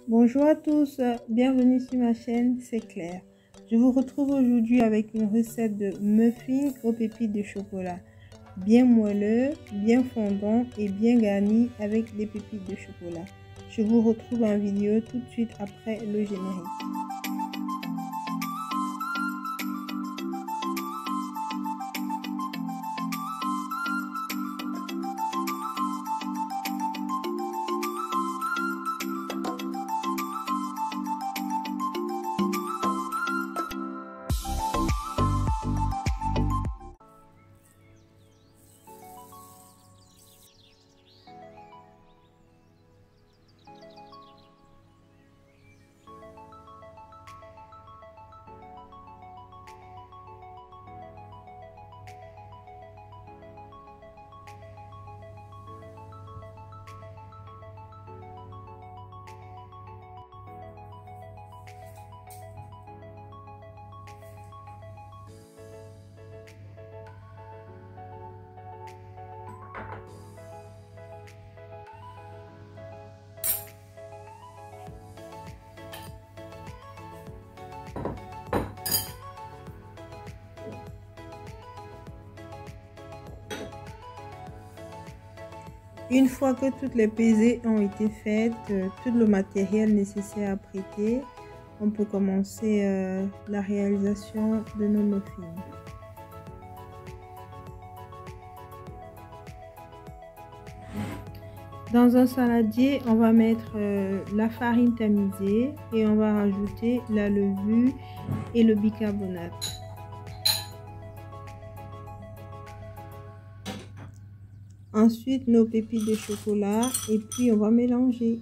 Bonjour à tous, bienvenue sur ma chaîne, c'est Claire. Je vous retrouve aujourd'hui avec une recette de muffins aux pépites de chocolat. Bien moelleux, bien fondant et bien garni avec des pépites de chocolat. Je vous retrouve en vidéo tout de suite après le générique. Une fois que toutes les pesées ont été faites, tout le matériel nécessaire à prêter, on peut commencer la réalisation de nos muffins. Dans un saladier, on va mettre la farine tamisée et on va rajouter la levure et le bicarbonate. Ensuite, nos pépites de chocolat et puis on va mélanger.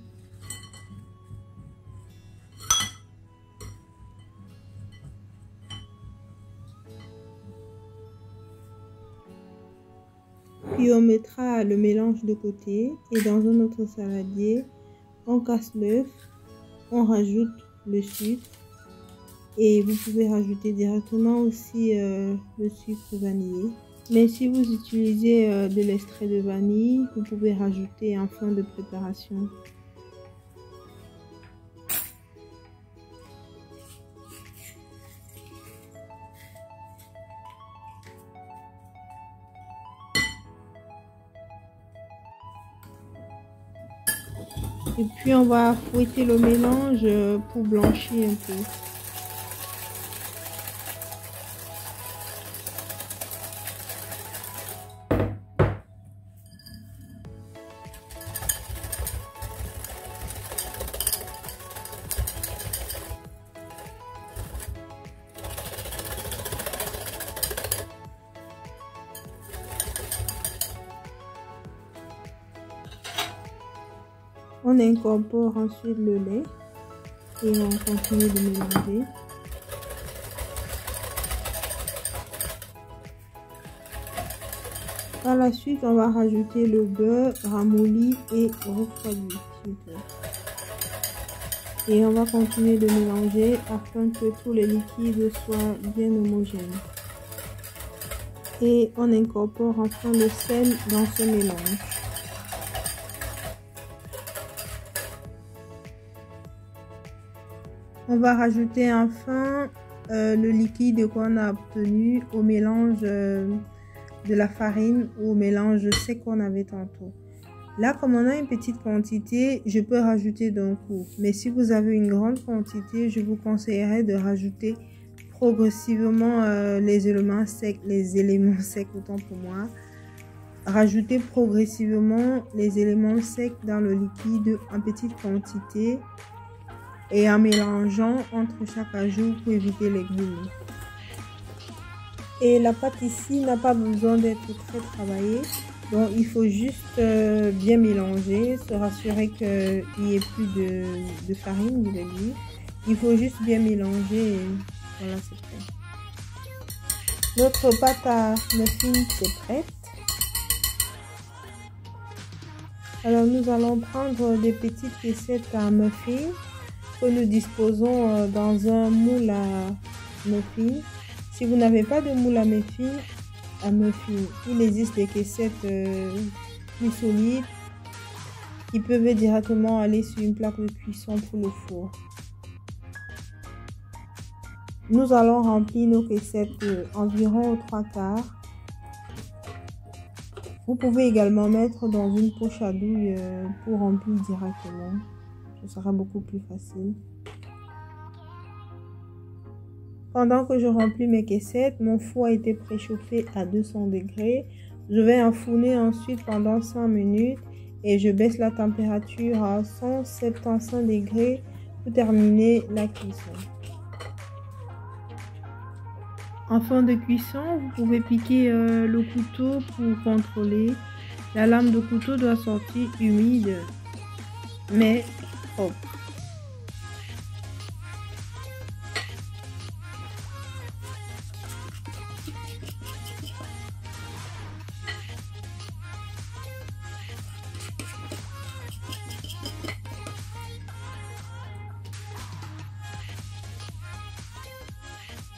Puis on mettra le mélange de côté et dans un autre saladier, on casse l'œuf, on rajoute le sucre et vous pouvez rajouter directement aussi le sucre vanillé. Mais si vous utilisez de l'extrait de vanille, vous pouvez rajouter en fin de préparation. Et puis on va fouetter le mélange pour blanchir un peu. On incorpore ensuite le lait et on continue de mélanger. Par la suite, on va rajouter le beurre ramolli et refroidi. Et on va continuer de mélanger afin que tous les liquides soient bien homogènes. Et on incorpore enfin le sel dans ce mélange. On va rajouter enfin le liquide qu'on a obtenu au mélange de la farine ou au mélange sec qu'on avait tantôt. Là, comme on a une petite quantité, je peux rajouter d'un coup. Mais si vous avez une grande quantité, je vous conseillerais de rajouter progressivement les éléments secs, autant pour moi. Rajouter progressivement les éléments secs dans le liquide en petite quantité et en mélangeant entre chaque ajout pour éviter les gouttes. Et la pâte ici n'a pas besoin d'être très travaillée, donc il faut juste bien mélanger, se rassurer qu'il n'y ait plus de farine, je l'ai dit. Il faut juste bien mélanger et voilà, c'est prêt. Notre pâte à muffins est prête. Alors nous allons prendre des petites piécettes à muffins que nous disposons dans un moule à muffins. Si vous n'avez pas de moule à muffins, il existe des caissettes plus solides qui peuvent directement aller sur une plaque de cuisson pour le four. Nous allons remplir nos caissettes environ aux 3/4. Vous pouvez également mettre dans une poche à douille pour remplir directement. Ce sera beaucoup plus facile. Pendant que je remplis mes caissettes, mon four a été préchauffé à 200 degrés. Je vais enfourner ensuite pendant 5 minutes et je baisse la température à 175 degrés pour terminer la cuisson. En fin de cuisson, vous pouvez piquer le couteau pour contrôler. La lame de couteau doit sortir humide, mais propre.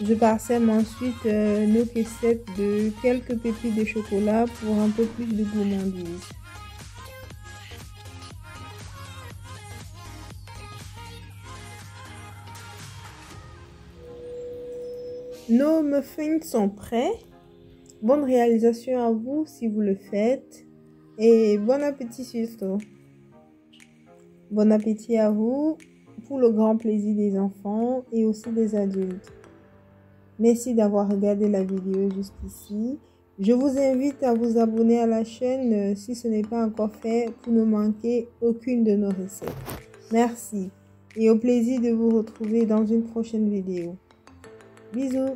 Je parsème ensuite nos caissettes de quelques pépites de chocolat pour un peu plus de gourmandise. Nos muffins sont prêts. Bonne réalisation à vous si vous le faites. Et bon appétit surtout. Bon appétit à vous pour le grand plaisir des enfants et aussi des adultes. Merci d'avoir regardé la vidéo jusqu'ici. Je vous invite à vous abonner à la chaîne si ce n'est pas encore fait pour ne manquer aucune de nos recettes. Merci et au plaisir de vous retrouver dans une prochaine vidéo. Bisous.